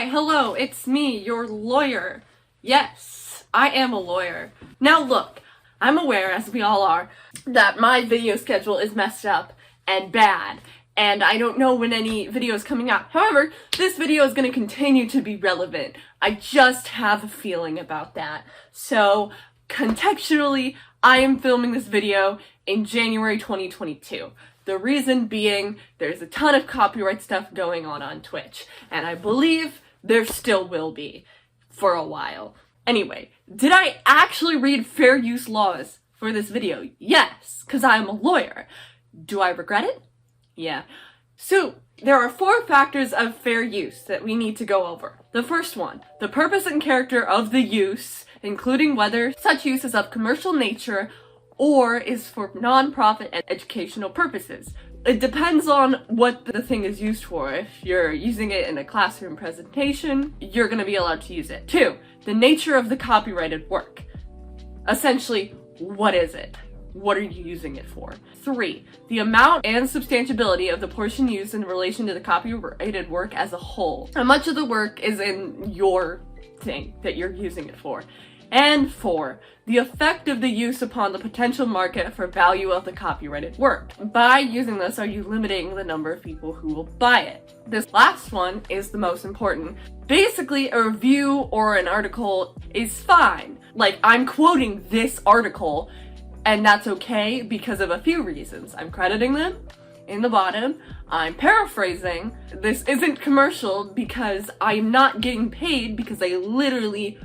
Hi, hello, it's me, your lawyer. Yes, I am a lawyer. Now look, I'm aware, as we all are, that my video schedule is messed up and bad, and I don't know when any video is coming out. However, this video is going to continue to be relevant. I just have a feeling about that. So, contextually, I am filming this video in January 2022. The reason being, there's a ton of copyright stuff going on Twitch, and I believe there still will be for a while. Anyway, did I actually read fair use laws for this video? Yes, because I'm a lawyer. Do I regret it? Yeah. So, there are 4 factors of fair use that we need to go over. The first one, the purpose and character of the use, including whether such use is of commercial nature or is for non-profit and educational purposes. It depends on what the thing is used for. If you're using it in a classroom presentation, you're going to be allowed to use it. 2, the nature of the copyrighted work. Essentially, what is it? What are you using it for? 3, the amount and substantiability of the portion used in relation to the copyrighted work as a whole. How much of the work is in your thing that you're using it for? And 4, the effect of the use upon the potential market for value of the copyrighted work. By using this, are you limiting the number of people who will buy it? This last one is the most important. Basically, a review or an article is fine. Like, I'm quoting this article, and that's okay because of a few reasons. I'm crediting them in the bottom. I'm paraphrasing. This isn't commercial because I'm not getting paid because I literally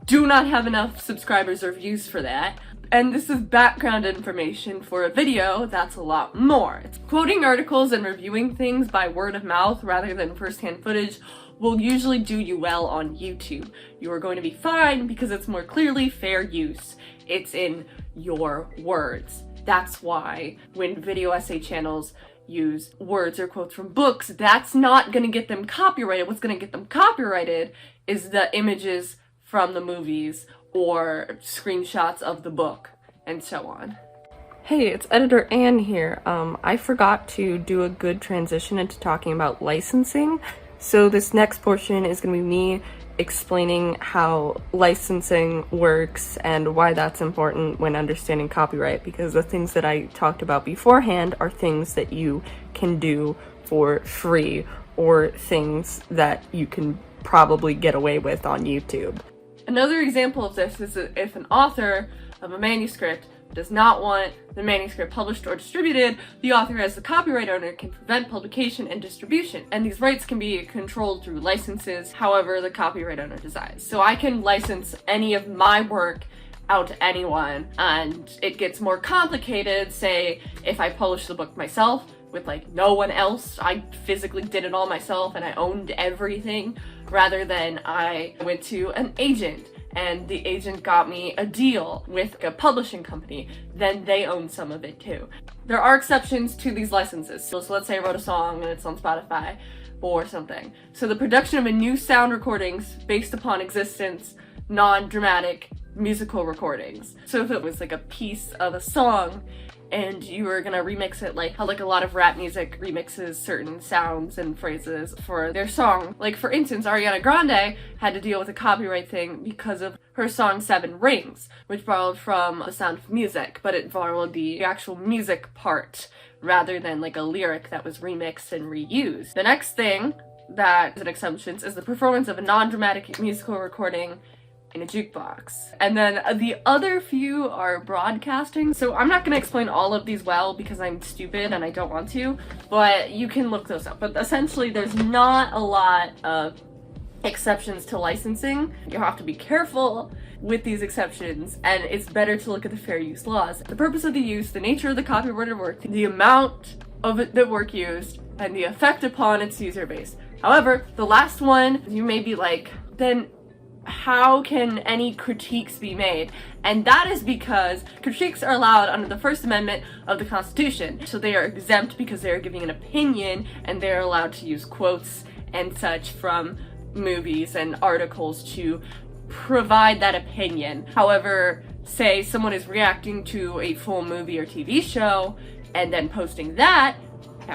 do not have enough subscribers or views for that. And this is background information for a video that's a lot more. It's quoting articles and reviewing things by word of mouth rather than first-hand footage will usually do you well on YouTube. You are going to be fine because it's more clearly fair use. It's in your words. That's why when video essay channels use words or quotes from books, that's not gonna get them copyrighted. What's gonna get them copyrighted is the images from the movies or screenshots of the book and so on. Hey, it's Editor Ann here. I forgot to do a good transition into talking about licensing. So this next portion is going to be me explaining how licensing works and why that's important when understanding copyright, because the things that I talked about beforehand are things that you can do for free or things that you can probably get away with on YouTube. Another example of this is if an author of a manuscript does not want the manuscript published or distributed, the author as the copyright owner can prevent publication and distribution, and these rights can be controlled through licenses, however the copyright owner desires. So I can license any of my work out to anyone, and it gets more complicated, say, if I publish the book myself with like no one else, I physically did it all myself and I owned everything, rather than I went to an agent and the agent got me a deal with a publishing company, then they own some of it too. There are exceptions to these licenses. So let's say I wrote a song and it's on Spotify or something. So the production of a new sound recordings based upon existence, non-dramatic musical recordings. So if it was like a piece of a song and you were gonna remix it like how like a lot of rap music remixes certain sounds and phrases for their song. Like for instance, Ariana Grande had to deal with a copyright thing because of her song 7 Rings, which borrowed from The Sound of Music, but it borrowed the actual music part rather than like a lyric that was remixed and reused. The next thing that is an exception is the performance of a non-dramatic musical recording in a jukebox. And then the other few are broadcasting. So I'm not gonna explain all of these well because I'm stupid and I don't want to, but you can look those up. But essentially there's not a lot of exceptions to licensing. You have to be careful with these exceptions, and it's better to look at the fair use laws. The purpose of the use, the nature of the copyrighted work, the amount of the work used, and the effect upon its user base. However, the last one, you may be like, then how can any critiques be made? And that is because critiques are allowed under the First Amendment of the Constitution. So they are exempt because they are giving an opinion and they are allowed to use quotes and such from movies and articles to provide that opinion. However, say someone is reacting to a full movie or TV show and then posting that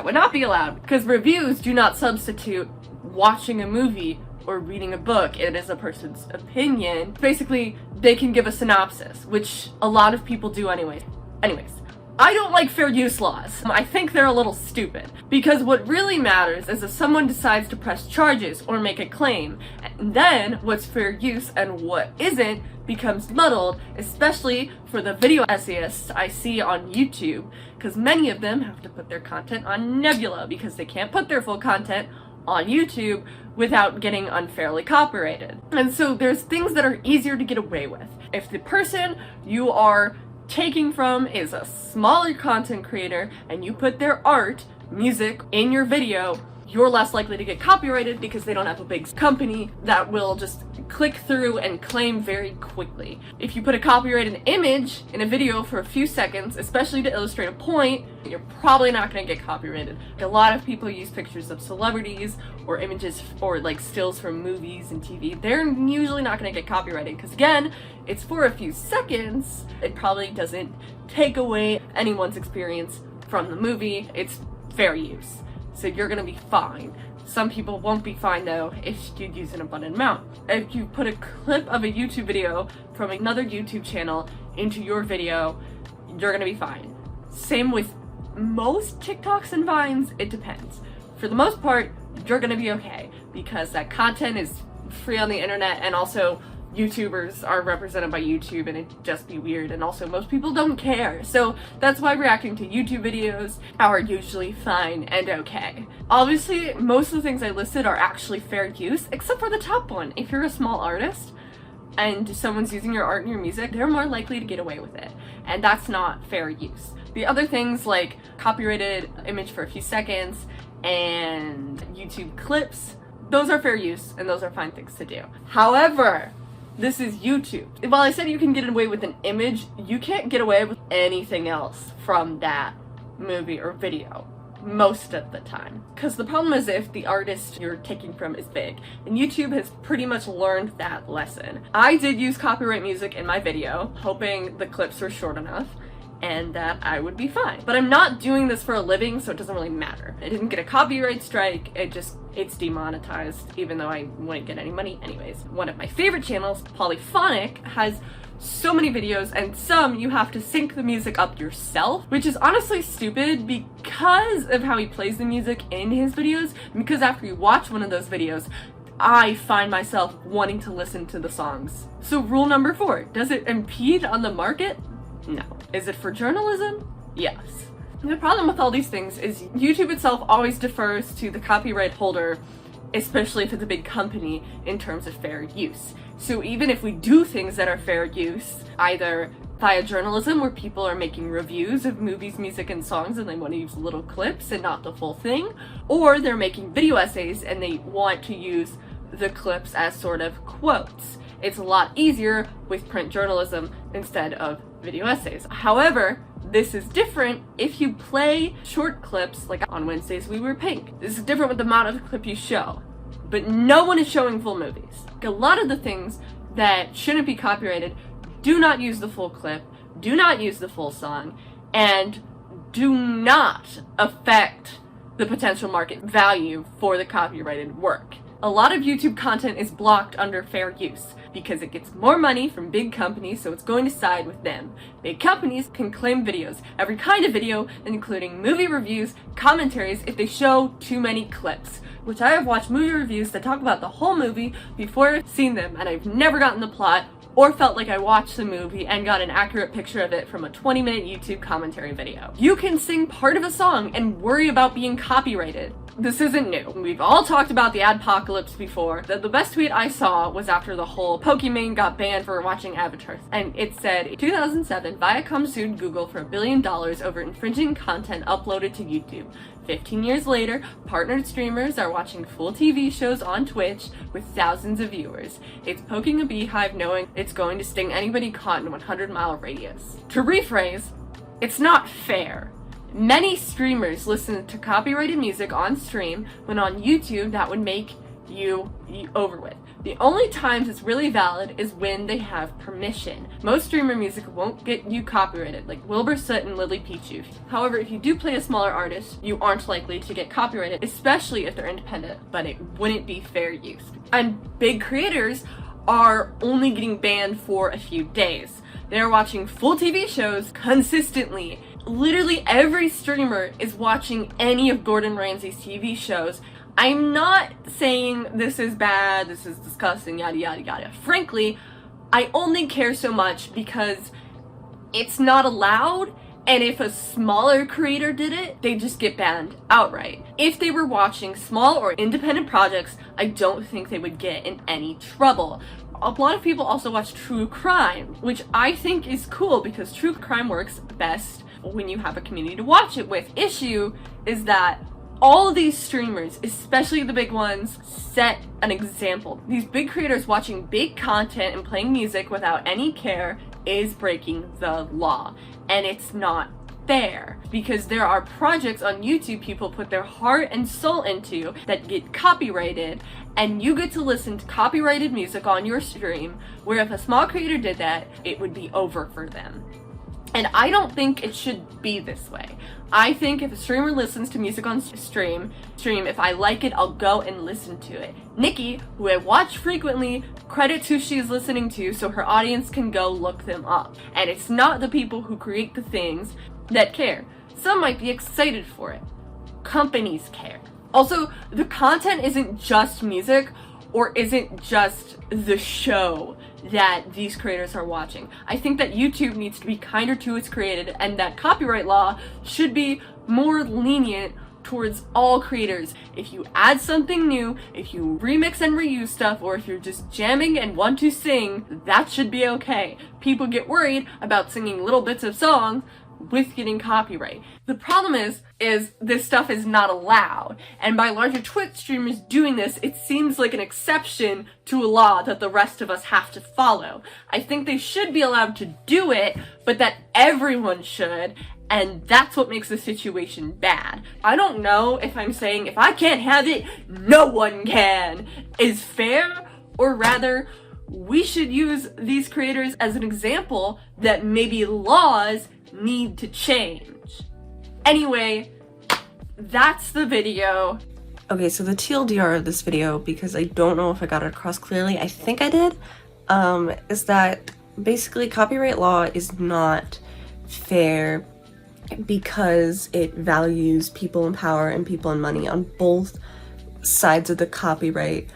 would not be allowed because reviews do not substitute watching a movie or reading a book. It is a person's opinion. Basically, they can give a synopsis, which a lot of people do anyway. Anyways, I don't like fair use laws. I think they're a little stupid, because what really matters is if someone decides to press charges or make a claim, and then what's fair use and what isn't becomes muddled, especially for the video essayists I see on YouTube, because many of them have to put their content on Nebula because they can't put their full content on YouTube without getting unfairly copyrighted. And so there's things that are easier to get away with. If the person you are taking from is a smaller content creator and you put their art, music in your video, you're less likely to get copyrighted because they don't have a big company that will just click through and claim very quickly. If you put a copyrighted image in a video for a few seconds, especially to illustrate a point, you're probably not going to get copyrighted. A lot of people use pictures of celebrities or images or like stills from movies and TV. They're usually not going to get copyrighted because, again, it's for a few seconds. It probably doesn't take away anyone's experience from the movie. It's fair use. So you're gonna be fine. Some people won't be fine though if you use an abundant amount. If you put a clip of a YouTube video from another YouTube channel into your video, you're gonna be fine. Same with most TikToks and Vines, it depends. For the most part, you're gonna be okay because that content is free on the internet, and also YouTubers are represented by YouTube and it'd just be weird, and also most people don't care. So that's why reacting to YouTube videos are usually fine and okay. Obviously, most of the things I listed are actually fair use, except for the top one. If you're a small artist and someone's using your art and your music, they're more likely to get away with it, and that's not fair use. The other things like copyrighted image for a few seconds and YouTube clips, those are fair use and those are fine things to do. However, this is YouTube. While I said you can get away with an image, you can't get away with anything else from that movie or video most of the time. Because the problem is if the artist you're taking from is big, and YouTube has pretty much learned that lesson. I did use copyright music in my video, hoping the clips were short enough and that I would be fine. But I'm not doing this for a living, so it doesn't really matter. I didn't get a copyright strike, it's demonetized, even though I wouldn't get any money anyways. One of my favorite channels, Polyphonic, has so many videos, and some you have to sync the music up yourself, which is honestly stupid because of how he plays the music in his videos, because after you watch one of those videos, I find myself wanting to listen to the songs. So rule number 4, does it impede on the market? No. Is it for journalism? Yes. The problem with all these things is YouTube itself always defers to the copyright holder, especially if it's a big company, in terms of fair use. So even if we do things that are fair use, either via journalism where people are making reviews of movies, music, and songs and they want to use little clips and not the full thing, or they're making video essays and they want to use the clips as sort of quotes. It's a lot easier with print journalism instead of video essays. However, this is different if you play short clips, like on Wednesdays We Were Pink. This is different with the amount of clip you show, but no one is showing full movies. A lot of the things that shouldn't be copyrighted do not use the full clip, do not use the full song, and do not affect the potential market value for the copyrighted work. A lot of YouTube content is blocked under fair use because it gets more money from big companies, so it's going to side with them. Big companies can claim videos, every kind of video, including movie reviews, commentaries, if they show too many clips, which I have watched movie reviews that talk about the whole movie before I've seen them, and I've never gotten the plot or felt like I watched the movie and got an accurate picture of it from a 20-minute YouTube commentary video. You can sing part of a song and worry about being copyrighted. This isn't new. We've all talked about the Adpocalypse before. The best tweet I saw was after the whole Pokemon got banned for watching Avatar. And it said, in 2007, Viacom sued Google for $1 billion over infringing content uploaded to YouTube. 15 years later, partnered streamers are watching full TV shows on Twitch with thousands of viewers. It's poking a beehive knowing it's going to sting anybody caught in a 100-mile radius. To rephrase, it's not fair. Many streamers listen to copyrighted music on stream when on YouTube that would make you over with. The only times it's really valid is when they have permission. Most streamer music won't get you copyrighted, like Wilbur Soot and Lily Pichu. However, if you do play a smaller artist, you aren't likely to get copyrighted, especially if they're independent, but it wouldn't be fair use. And big creators are only getting banned for a few days. They're watching full TV shows consistently. Literally every streamer is watching any of Gordon Ramsay's TV shows. I'm not saying this is bad, this is disgusting, yada yada yada. Frankly, I only care so much because it's not allowed, and if a smaller creator did it, they just get banned outright. If they were watching small or independent projects, I don't think they would get in any trouble. A lot of people also watch true crime, which I think is cool because true crime works best when you have a community to watch it with. Issue is that all these streamers, especially the big ones, set an example. These big creators watching big content and playing music without any care is breaking the law. And it's not fair because there are projects on YouTube people put their heart and soul into that get copyrighted, and you get to listen to copyrighted music on your stream, where if a small creator did that, it would be over for them. And I don't think it should be this way. I think if a streamer listens to music on stream, if I like it, I'll go and listen to it. Nikki, who I watch frequently, credits who she's listening to so her audience can go look them up. And it's not the people who create the things that care. Some might be excited for it. Companies care. Also, the content isn't just music or isn't just the show that these creators are watching. I think that YouTube needs to be kinder to its created, and that copyright law should be more lenient towards all creators. If you add something new, if you remix and reuse stuff, or if you're just jamming and want to sing, that should be okay. People get worried about singing little bits of songs with getting copyright. The problem is this stuff is not allowed, and by larger Twitch streamers doing this, it seems like an exception to a law that the rest of us have to follow. I think they should be allowed to do it, but that everyone should, and that's what makes the situation bad. I don't know if I'm saying if I can't have it, no one can is fair, or rather, we should use these creators as an example that maybe laws need to change. Anyway, that's the video. Okay, so the TLDR of this video, because I don't know if I got it across clearly, I think I did, is that basically copyright law is not fair because it values people in power and people in money on both sides of the copyright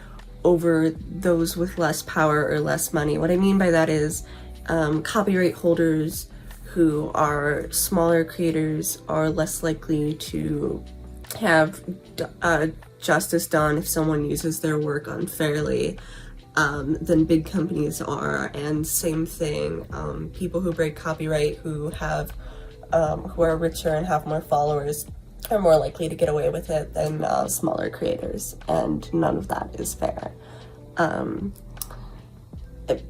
over those with less power or less money. What I mean by that is copyright holders who are smaller creators are less likely to have justice done if someone uses their work unfairly than big companies are. And same thing, people who break copyright who are richer and have more followers are more likely to get away with it than smaller creators, and none of that is fair.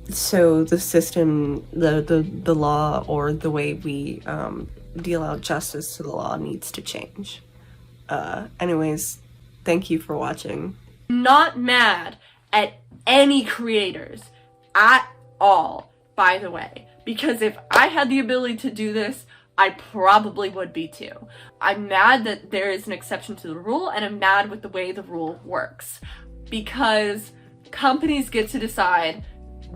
So the system, the law, or the way we deal out justice to the law needs to change. Anyways, thank you for watching. Not mad at any creators at all, by the way, because if I had the ability to do this, I probably would be too. I'm mad that there is an exception to the rule, and I'm mad with the way the rule works, because companies get to decide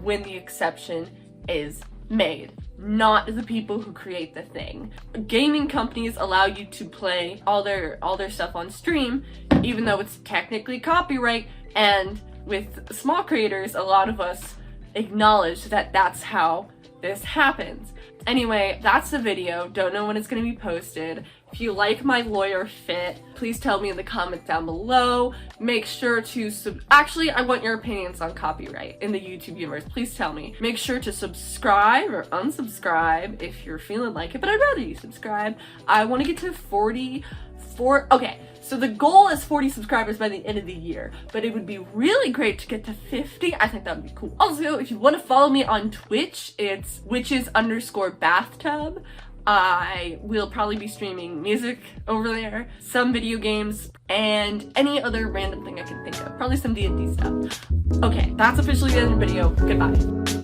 when the exception is made, not the people who create the thing. Gaming companies allow you to play all their stuff on stream, even though it's technically copyright, and with small creators, a lot of us acknowledge that that's how this happens. Anyway, that's the video. Don't know when it's going to be posted. If you like my lawyer fit, please tell me in the comments down below. Make sure to actually, I want your opinions on copyright in the YouTube universe. Please tell me. Make sure to subscribe or unsubscribe if you're feeling like it, but I'd rather you subscribe. I want to get to 44. Okay, so the goal is 40 subscribers by the end of the year, but it would be really great to get to 50. I think that would be cool. Also, if you want to follow me on Twitch, it's witches_bathtub. I will probably be streaming music over there, some video games, and any other random thing I can think of. Probably some D&D stuff. Okay, that's officially the end of the video. Goodbye.